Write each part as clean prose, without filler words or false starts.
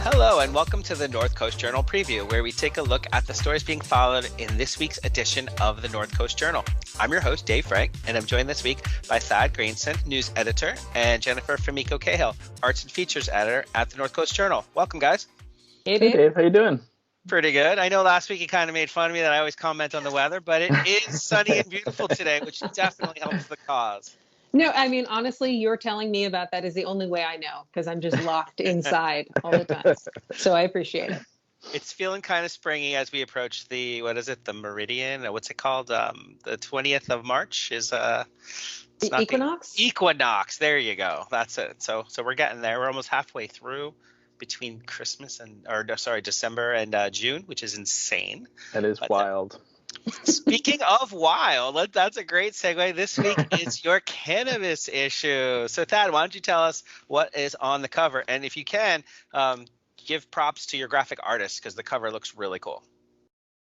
Hello and welcome to the North Coast Journal Preview, where we take a look at the stories being followed in this week's edition of the North Coast Journal. I'm your host, Dave Frank, and I'm joined this week by Thad Greenson, news editor, and Jennifer Fumiko Cahill, arts and features editor at the North Coast Journal. Welcome, guys. Hey, Dave. How you doing? Pretty good. I know last week you kind of made fun of me that I always comment on the weather, but it is sunny and beautiful today, which definitely helps the cause. No, I mean, honestly, you're telling me about that is the only way I know, because I'm just locked inside all the time. So I appreciate it. It's feeling kind of springy as we approach the meridian? What's it called? The 20th of March is the equinox? Equinox. There you go. That's it. So we're getting there. We're almost halfway through between December and June, which is insane. That is wild. Speaking of wild, that's a great segue. This week is your cannabis issue. So Thad, why don't you tell us what is on the cover? And if you can, give props to your graphic artist, because the cover looks really cool.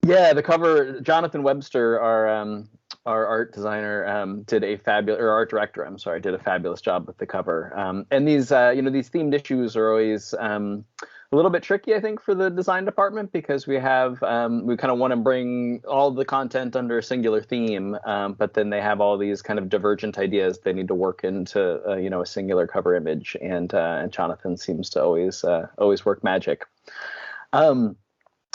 Yeah, the cover, Jonathan Webster, our art designer, did a fabulous job with the cover. And these themed issues are always a little bit tricky, I think, for the design department, because we kind of want to bring all the content under a singular theme, but then they have all these kind of divergent ideas they need to work into a singular cover image, and Jonathan seems to always work magic.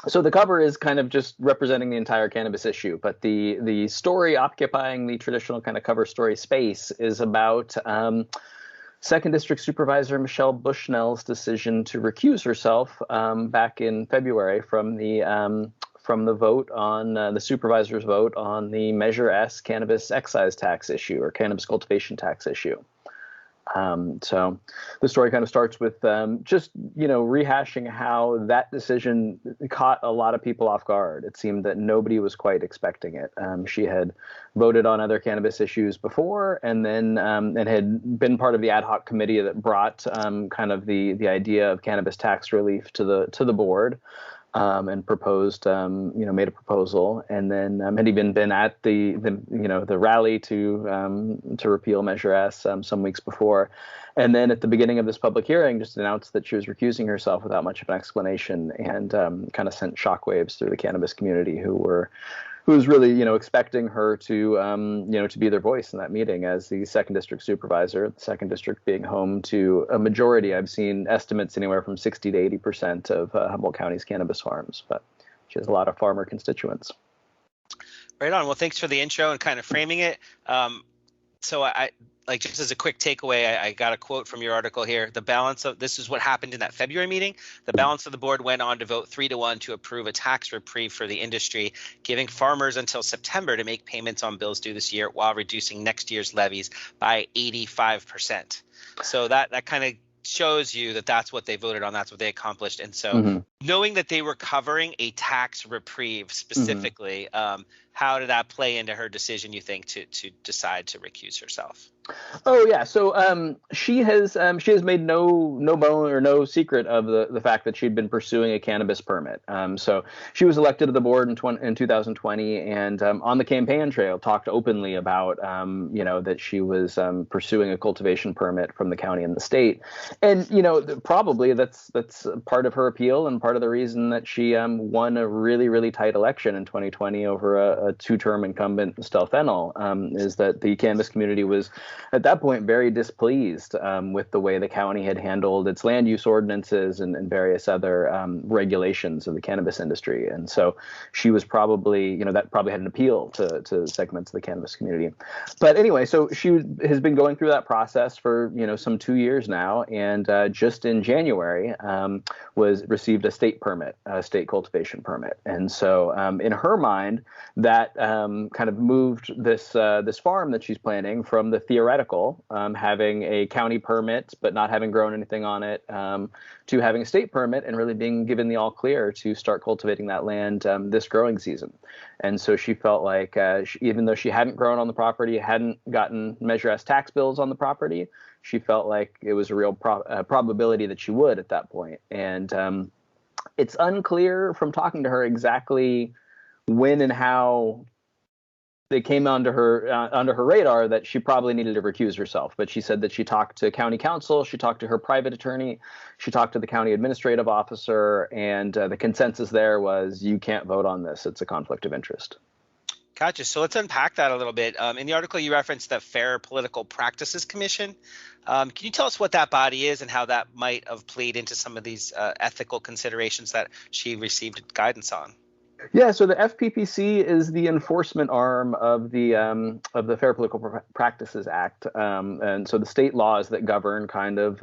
So the cover is kind of just representing the entire cannabis issue, but the story occupying the traditional kind of cover story space is about Second District Supervisor Michelle Bushnell's decision to recuse herself back in February from the vote on the supervisor's vote on the Measure S cannabis excise tax issue, or cannabis cultivation tax issue. So the story kind of starts with just rehashing how that decision caught a lot of people off guard. It seemed that nobody was quite expecting it. She had voted on other cannabis issues before, and then and had been part of the ad hoc committee that brought kind of the idea of cannabis tax relief to the board. And proposed, made a proposal, and then had even been at the rally to repeal Measure S some weeks before, and then at the beginning of this public hearing, just announced that she was recusing herself without much of an explanation, and kind of sent shockwaves through the cannabis community, who was really expecting her to be their voice in that meeting as the Second District Supervisor. The Second District being home to a majority, I've seen estimates anywhere from 60 to 80% of Humboldt County's cannabis farms, but she has a lot of farmer constituents. Right on. Well, thanks for the intro and kind of framing it. So I just as a quick takeaway, I got a quote from your article here. This is what happened in that February meeting. The balance of the board went on to vote 3-1 to approve a tax reprieve for the industry, giving farmers until September to make payments on bills due this year while reducing next year's levies by 85%. So that kind of shows you that that's what they voted on. That's what they accomplished. And so knowing that they were covering a tax reprieve specifically, how did that play into her decision, you think, to decide to recuse herself? Oh, yeah. So she has made no bone or no secret of the fact that she'd been pursuing a cannabis permit. So she was elected to the board in 2020, and on the campaign trail talked openly about that she was pursuing a cultivation permit from the county and the state. And probably that's part of her appeal and part of the reason that she won a really, really tight election in 2020 over a two-term incumbent, Stel Fennell, is that the cannabis community was at that point very displeased with the way the county had handled its land use ordinances and various other regulations of the cannabis industry. And so she was probably, that probably had an appeal to segments of the cannabis community. But anyway, so she has been going through that process for, some 2 years now. And just in January received a state permit, a state cultivation permit. And so in her mind, that kind of moved this farm that she's planning from the theoretical theoretical, having a county permit but not having grown anything on it, to having a state permit and really being given the all clear to start cultivating that land this growing season. And so she felt like even though she hadn't grown on the property, hadn't gotten Measure S tax bills on the property, she felt like it was a real probability that she would at that point. And it's unclear from talking to her exactly when and how they came under her radar that she probably needed to recuse herself. But she said that she talked to county counsel, she talked to her private attorney, she talked to the county administrative officer, and the consensus there was, you can't vote on this. It's a conflict of interest. Gotcha. So let's unpack that a little bit. In the article, you referenced the Fair Political Practices Commission. Can you tell us what that body is and how that might have played into some of these ethical considerations that she received guidance on? Yeah, so the FPPC is the enforcement arm of the Fair Political Practices Act, and so the state laws that govern kind of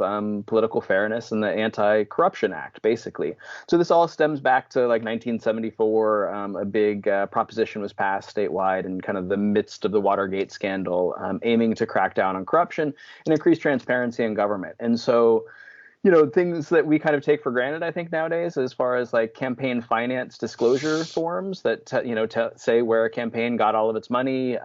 political fairness and the Anti-Corruption Act, basically. So this all stems back to like 1974. A big proposition was passed statewide in kind of the midst of the Watergate scandal, aiming to crack down on corruption and increase transparency in government. And so, you know, things that we kind of take for granted, I think, nowadays, as far as like campaign finance disclosure forms that, say where a campaign got all of its money,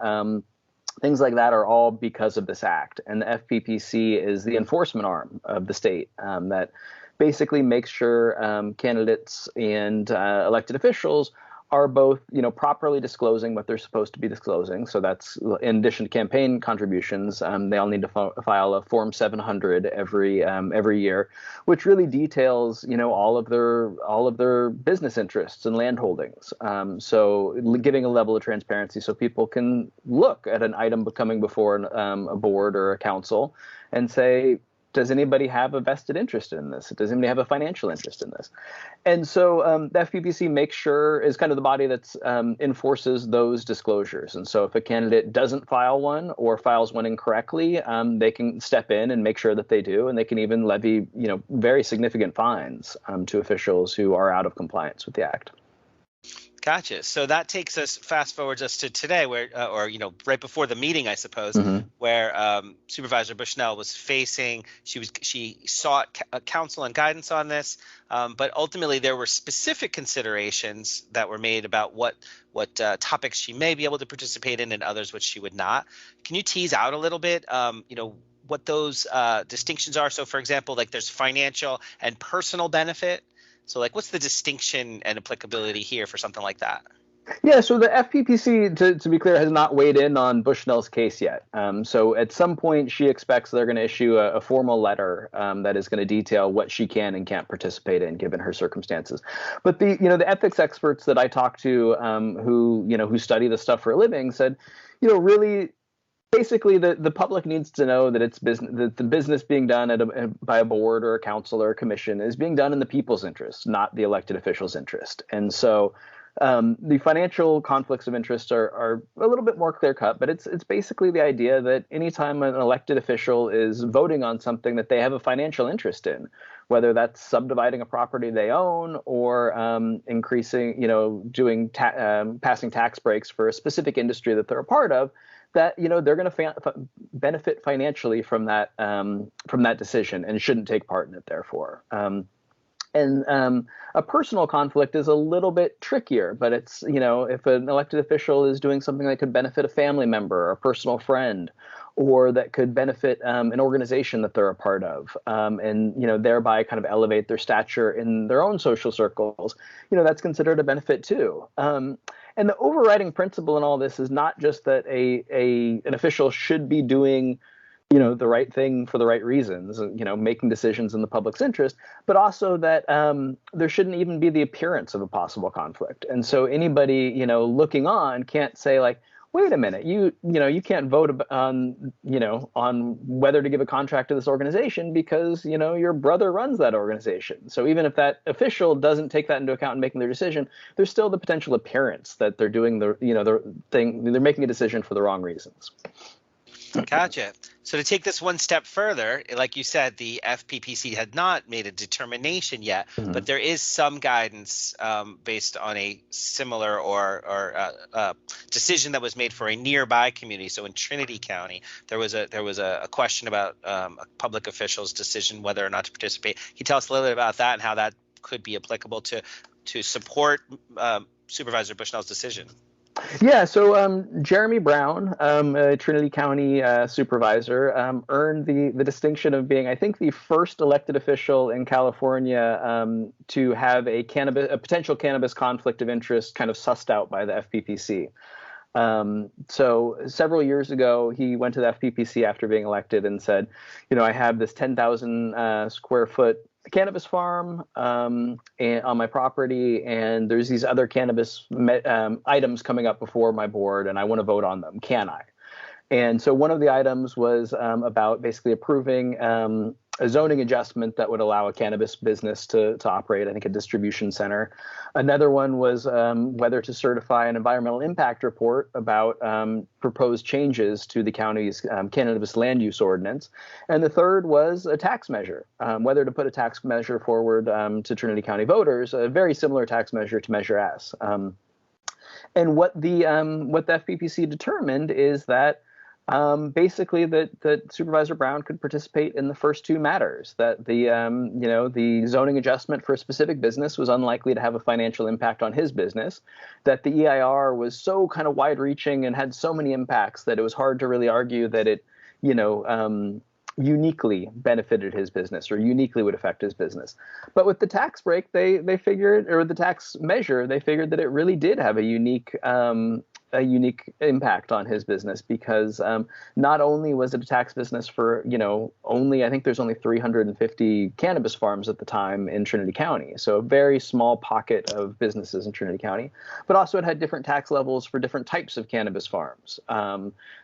things like that are all because of this act. And the FPPC is the enforcement arm of the state that basically makes sure candidates and elected officials are both, properly disclosing what they're supposed to be disclosing. So that's in addition to campaign contributions, they all need to file a Form 700 every year, which really details, all of their business interests and land holdings. So giving a level of transparency so people can look at an item coming before a board or a council and say, does anybody have a vested interest in this? Does anybody have a financial interest in this? And so the FPPC makes sure is kind of the body that enforces those disclosures. And so if a candidate doesn't file one or files one incorrectly, they can step in and make sure that they do. And they can even levy, very significant fines to officials who are out of compliance with the act. Gotcha. So that takes us fast forwards us to today, where, right before the meeting, I suppose, where Supervisor Bushnell was facing. She sought counsel and guidance on this, but ultimately there were specific considerations that were made about what topics she may be able to participate in and others which she would not. Can you tease out a little bit, what those distinctions are? So, for example, like there's financial and personal benefit. So, like, what's the distinction and applicability here for something like that? Yeah, so the FPPC, to be clear, has not weighed in on Bushnell's case yet. So at some point, she expects they're going to issue a formal letter that is going to detail what she can and can't participate in, given her circumstances. But the ethics experts that I talked to, who study this stuff for a living, said, really. Basically, the public needs to know that that the business being done by a board or a council or a commission is being done in the people's interest, not the elected official's interest. And so the financial conflicts of interest are a little bit more clear cut, but it's basically the idea that anytime an elected official is voting on something that they have a financial interest in, whether that's subdividing a property they own or increasing, passing tax breaks for a specific industry that they're a part of, that they're going to benefit financially from that decision and shouldn't take part in it. Therefore, a personal conflict is a little bit trickier. But it's if an elected official is doing something that could benefit a family member or a personal friend, or that could benefit an organization that they're a part of, and thereby kind of elevate their stature in their own social circles, that's considered a benefit too. And the overriding principle in all this is not just that an official should be doing, the right thing for the right reasons, making decisions in the public's interest, but also that there shouldn't even be the appearance of a possible conflict. And so anybody, looking on can't say like, wait a minute, you can't vote on whether to give a contract to this organization because, your brother runs that organization. So even if that official doesn't take that into account in making their decision, there's still the potential appearance that they're doing they're making a decision for the wrong reasons. Gotcha. So to take this one step further, like you said, the FPPC had not made a determination yet, but there is some guidance based on a similar or decision that was made for a nearby community. So in Trinity County, there was a question about a public official's decision whether or not to participate. Can you tell us a little bit about that and how that could be applicable to support Supervisor Bushnell's decision? Yeah, so Jeremy Brown, a Trinity County supervisor, earned the distinction of being, I think, the first elected official in California to have a potential cannabis conflict of interest kind of sussed out by the FPPC. So several years ago, he went to the FPPC after being elected and said, I have this 10,000 square foot cannabis farm on my property, and there's these other cannabis items coming up before my board, and I want to vote on them. Can I? And so one of the items was about basically approving a zoning adjustment that would allow a cannabis business to operate, I think, a distribution center. Another one was whether to certify an environmental impact report about proposed changes to the county's cannabis land use ordinance. And the third was a tax measure, whether to put a tax measure forward to Trinity County voters, a very similar tax measure to Measure S. And what the FPPC determined is that basically that Supervisor Brown could participate in the first two matters, that the zoning adjustment for a specific business was unlikely to have a financial impact on his business, that the EIR was so kind of wide reaching and had so many impacts that it was hard to really argue that it, uniquely benefited his business or uniquely would affect his business. But with the tax break, they figured, or the tax measure, they figured that it really did have a unique impact on his business, because not only was it a tax business for, I think there's only 350 cannabis farms at the time in Trinity County. So a very small pocket of businesses in Trinity County, but also it had different tax levels for different types of cannabis farms.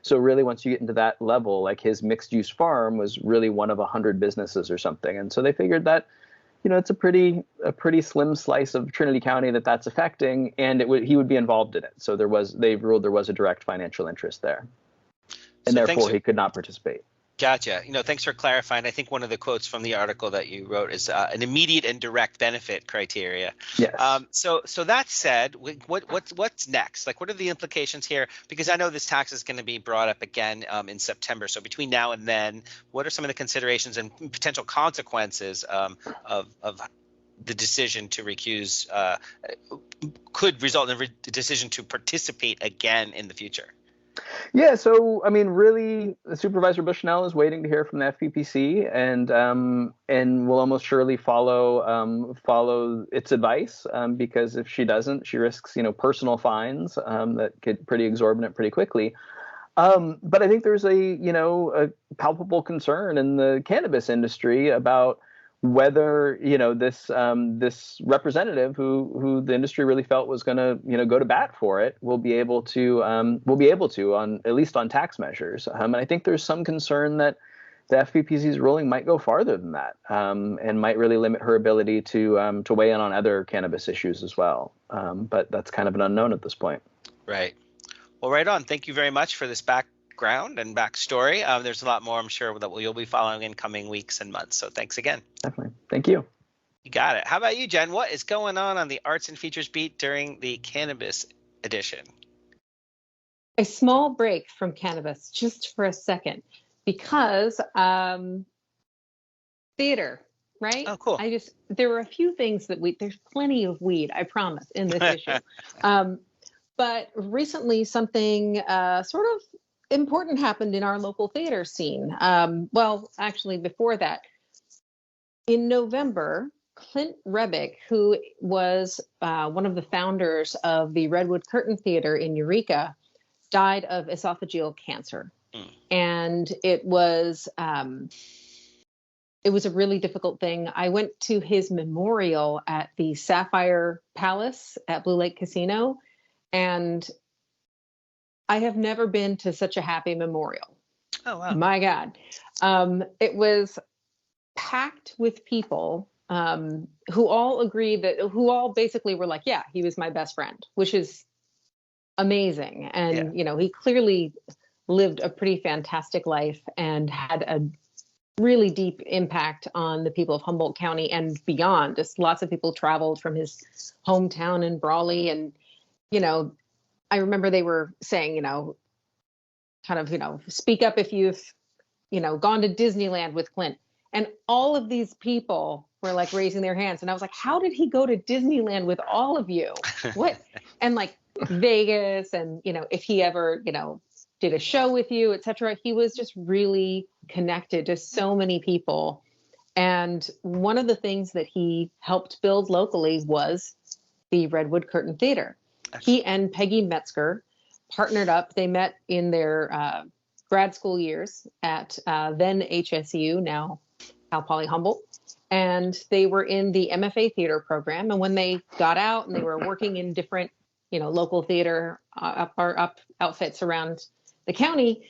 So really, once you get into that level, like his mixed use farm was really one of 100 businesses or something. And so they figured that, it's a pretty slim slice of Trinity County that's affecting, and he would be involved in it. So they ruled there was a direct financial interest there, and so therefore he could not participate. Gotcha. Thanks for clarifying. I think one of the quotes from the article that you wrote is an immediate and direct benefit criteria. Yes. So that said, what's next? Like, what are the implications here? Because I know this tax is going to be brought up again in September. So between now and then, what are some of the considerations and potential consequences of the decision to recuse? Could result in a decision to participate again in the future? Yeah, so really, Supervisor Bushnell is waiting to hear from the FPPC, and will almost surely follow its advice, because if she doesn't, she risks personal fines that get pretty exorbitant pretty quickly. But I think there's a palpable concern in the cannabis industry about whether this representative who the industry really felt was going to go to bat for it will be able to on at least on tax measures. And I think there's some concern that the FPPC's ruling might go farther than that, and might really limit her ability to weigh in on other cannabis issues as well. But that's kind of an unknown at this point. Right. Well, right on. Thank you very much for this background and backstory. There's a lot more, I'm sure, that you'll be following in coming weeks and months. So thanks again. Definitely. Thank you. You got it. How about you, Jen? What is going on the Arts and Features beat during the Cannabis edition? A small break from cannabis just for a second, because theater, right? Oh, cool. There were a few things there's plenty of weed, I promise, in this issue. But recently something sort of important happened in our local theater scene. Well, actually before that, in November, Clint Rebick, who was one of the founders of the Redwood Curtain Theater in Eureka, died of esophageal cancer. And it was a really difficult thing. I went to his memorial at the Sapphire Palace at Blue Lake Casino, and I have never been to such a happy memorial. Oh, wow. My God. It was packed with people who all basically were like, yeah, he was my best friend, which is amazing. And, he clearly lived a pretty fantastic life and had a really deep impact on the people of Humboldt County and beyond. Just lots of people traveled from his hometown in Brawley. And, I remember they were saying, kind of, speak up if you've, gone to Disneyland with Clint. And all of these people were like raising their hands. And I was like, how did he go to Disneyland with all of you? What? And like Vegas and, if he ever, did a show with you, et cetera. He was just really connected to so many people. And one of the things that he helped build locally was the Redwood Curtain Theater. He and Peggy Metzger partnered up. They met in their grad school years at then HSU, now Cal Poly Humboldt. And they were in the MFA theater program. And when they got out and they were working in different, local theater outfits around the county,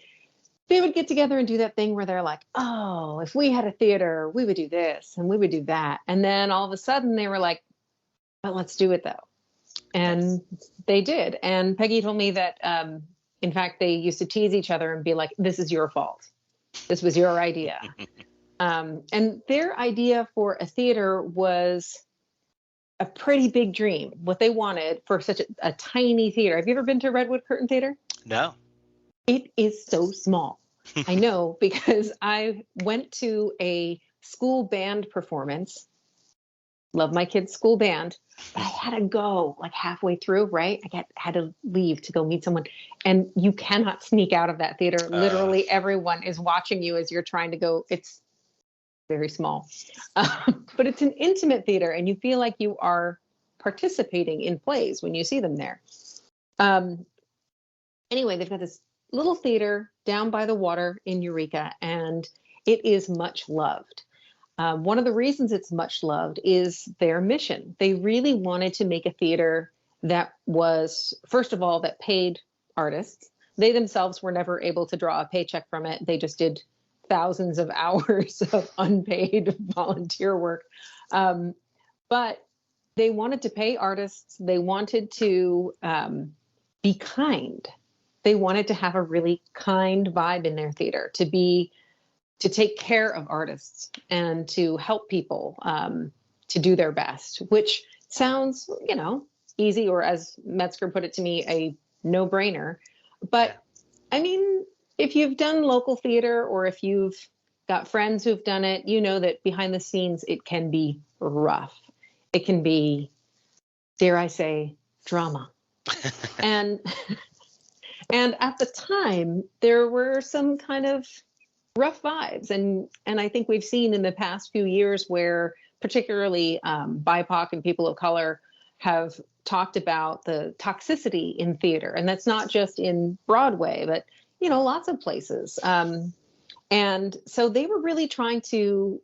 they would get together and do that thing where they're like, oh, if we had a theater, we would do this and we would do that. And then all of a sudden they were like, but let's do it though. And they did. And Peggy told me that, in fact, they used to tease each other and be like, this is your fault. This was your idea. And their idea for a theater was a pretty big dream. What they wanted for such a tiny theater. Have you ever been to Redwood Curtain Theater? No. It is so small. I know, because I went to a school band performance. Love my kids' school band. But I had to go like halfway through, right? Had to leave to go meet someone. And you cannot sneak out of that theater. Literally everyone is watching you as you're trying to go. It's very small. But it's an intimate theater and you feel like you are participating in plays when you see them there. Anyway, they've got this little theater down by the water in Eureka, and it is much loved. One of the reasons it's much loved is their mission. They really wanted to make a theater that was, first of all, that paid artists. They themselves were never able to draw a paycheck from it. They just did thousands of hours of unpaid volunteer work. But they wanted to pay artists. They wanted to be kind. They wanted to have a really kind vibe in their theater, to take care of artists and to help people to do their best, which sounds, easy, or as Metzger put it to me, a no-brainer. But I mean, if you've done local theater or if you've got friends who've done it, you know that behind the scenes, it can be rough. It can be, dare I say, drama. And at the time, there were some kind of rough vibes. And I think we've seen in the past few years where particularly BIPOC and people of color have talked about the toxicity in theater. And that's not just in Broadway, but, lots of places. And so they were really trying to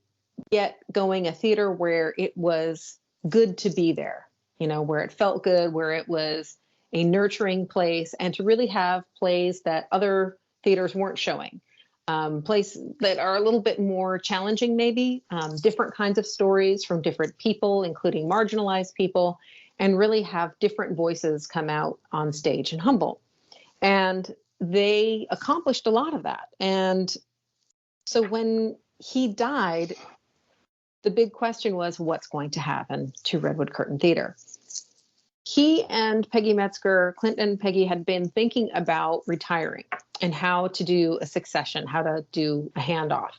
get going a theater where it was good to be there, where it felt good, where it was a nurturing place, and to really have plays that other theaters weren't showing. Places that are a little bit more challenging, maybe, different kinds of stories from different people, including marginalized people, and really have different voices come out on stage in Humboldt. And they accomplished a lot of that. And so when he died, the big question was, what's going to happen to Redwood Curtain Theater? He and Peggy Metzger, Clint and Peggy, had been thinking about retiring and how to do a succession, how to do a handoff.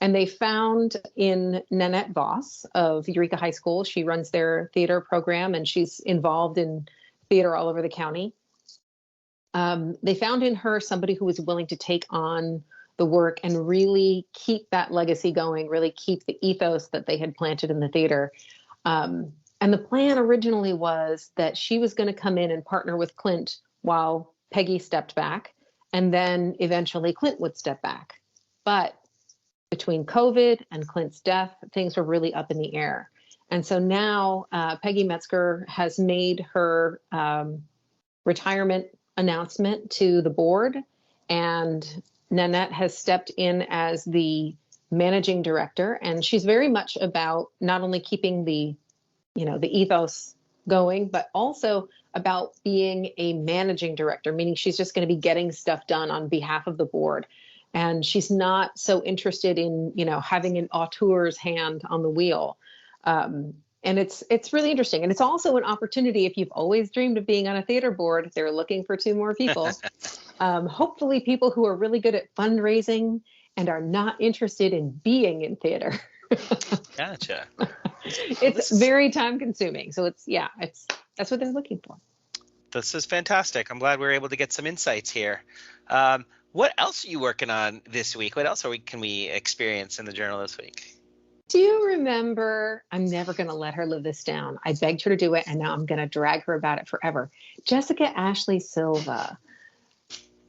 And they found in Nanette Voss of Eureka High School. She runs their theater program and she's involved in theater all over the county. They found in her somebody who was willing to take on the work and really keep that legacy going, really keep the ethos that they had planted in the theater. And the plan originally was that she was going to come in and partner with Clint while Peggy stepped back, and then eventually Clint would step back. But between COVID and Clint's death, things were really up in the air. And so now Peggy Metzger has made her retirement announcement to the board, and Nanette has stepped in as the managing director. And she's very much about not only keeping the ethos going, but also about being a managing director, meaning she's just going to be getting stuff done on behalf of the board. And she's not so interested in, having an auteur's hand on the wheel. And it's really interesting. And it's also an opportunity, if you've always dreamed of being on a theater board, they're looking for 2 more people. Hopefully people who are really good at fundraising and are not interested in being in theater. Gotcha. It's very time consuming. So that's what they're looking for. This is fantastic. I'm glad we were able to get some insights here. What else are you working on this week? What else can we experience in the journal this week? Do you remember, I'm never going to let her live this down. I begged her to do it, and now I'm going to drag her about it forever. Jessica Ashley Silva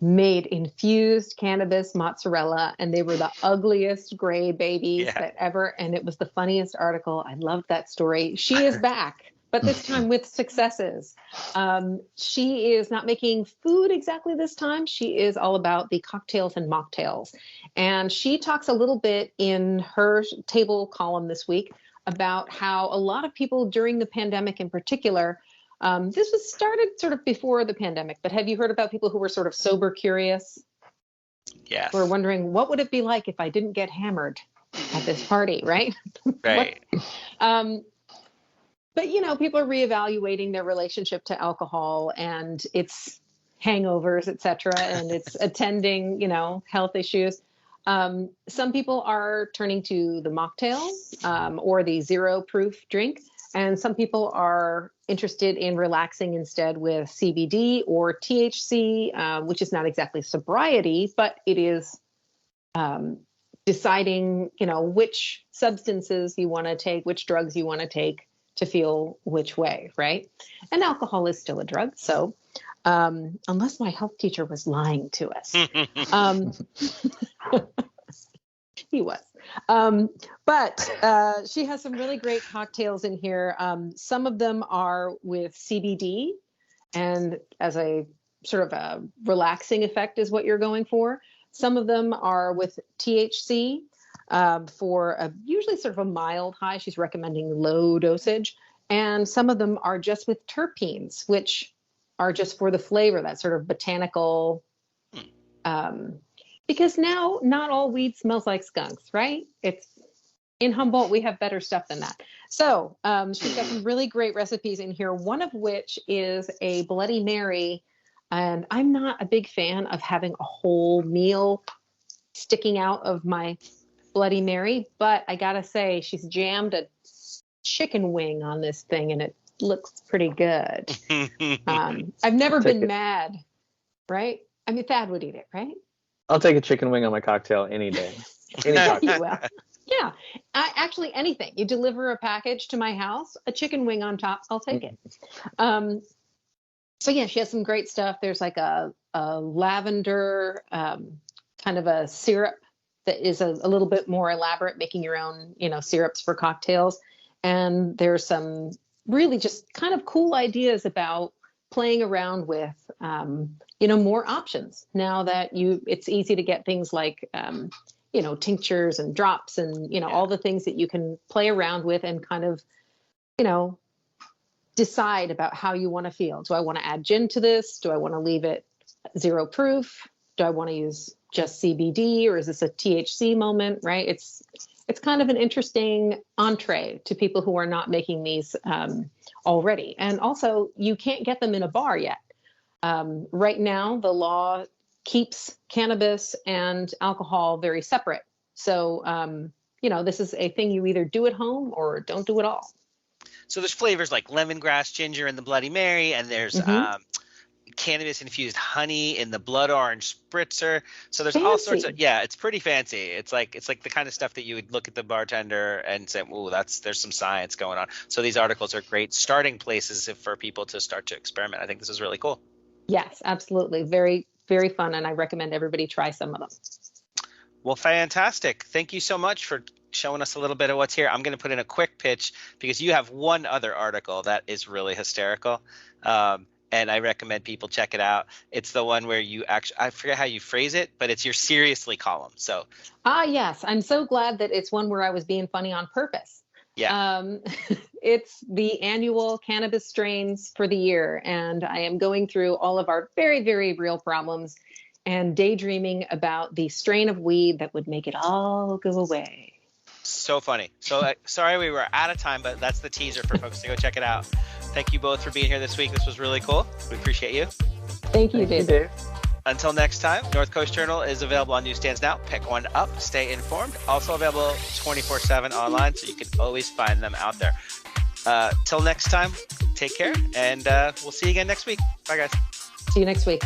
made infused cannabis mozzarella, and they were the ugliest gray babies that ever. And it was the funniest article. I loved that story. She is back, but this time with successes. She is not making food exactly this time. She is all about the cocktails and mocktails. And she talks a little bit in her table column this week about how a lot of people during the pandemic in particular, this was started sort of before the pandemic, but have you heard about people who were sort of sober curious? Yes. Who are wondering, what would it be like if I didn't get hammered at this party, right? Right. But, people are reevaluating their relationship to alcohol and its hangovers, et cetera, and it's attending, health issues. Some people are turning to the mocktail or the 0 proof drink. And some people are interested in relaxing instead with CBD or THC, which is not exactly sobriety, but it is deciding, which substances you want to take, which drugs you want to take to feel which way, right? And alcohol is still a drug. So unless my health teacher was lying to us, he was. But she has some really great cocktails in here. Some of them are with CBD, and as a sort of a relaxing effect is what you're going for. Some of them are with THC for usually sort of a mild high. She's recommending low dosage. And some of them are just with terpenes, which are just for the flavor, that sort of botanical because now not all weed smells like skunks, right? It's in Humboldt, we have better stuff than that. So she's got some really great recipes in here, one of which is a Bloody Mary. And I'm not a big fan of having a whole meal sticking out of my Bloody Mary, but I gotta say, she's jammed a chicken wing on this thing and it looks pretty good. I've never been mad, right? I mean, Thad would eat it, right? I'll take a chicken wing on my cocktail any day. Any cocktail. You will. Yeah. Actually, anything. You deliver a package to my house, a chicken wing on top, I'll take it. So yeah, she has some great stuff. There's like a lavender kind of a syrup that is a little bit more elaborate, making your own, syrups for cocktails. And there's some really just kind of cool ideas about playing around with, more options now that it's easy to get things like, tinctures and drops and, all the things that you can play around with and kind of, decide about how you want to feel. Do I want to add gin to this? Do I want to leave it 0 proof? Do I want to use just CBD, or is this a THC moment, right? It's kind of an interesting entree to people who are not making these already. And also, you can't get them in a bar yet. Right now, the law keeps cannabis and alcohol very separate. So, this is a thing you either do at home or don't do at all. So there's flavors like lemongrass, ginger in the Bloody Mary, and there's cannabis infused honey in the blood orange spritzer. So there's all sorts of it's pretty fancy. It's like the kind of stuff that you would look at the bartender and say, "Ooh, there's some science going on." So these articles are great starting places for people to start to experiment. I think this is really cool. Yes, absolutely. Very, very fun, and I recommend everybody try some of them. Well, fantastic. Thank you so much for showing us a little bit of what's here. I'm going to put in a quick pitch because you have one other article that is really hysterical. And I recommend people check it out. It's the one where you I forget how you phrase it, but it's your seriously column. So. Yes. I'm so glad that it's one where I was being funny on purpose. Yeah. It's the annual cannabis strains for the year, and I am going through all of our very, very real problems and daydreaming about the strain of weed that would make it all go away. So funny. So sorry we were out of time, but that's the teaser for folks to go check it out. Thank you both for being here this week. This was really cool. We appreciate you. Thank you, Dave. Until next time, North Coast Journal is available on newsstands now. Pick one up, stay informed. Also available 24/7 online, so you can always find them out there. Till next time, take care, and we'll see you again next week. Bye, guys. See you next week.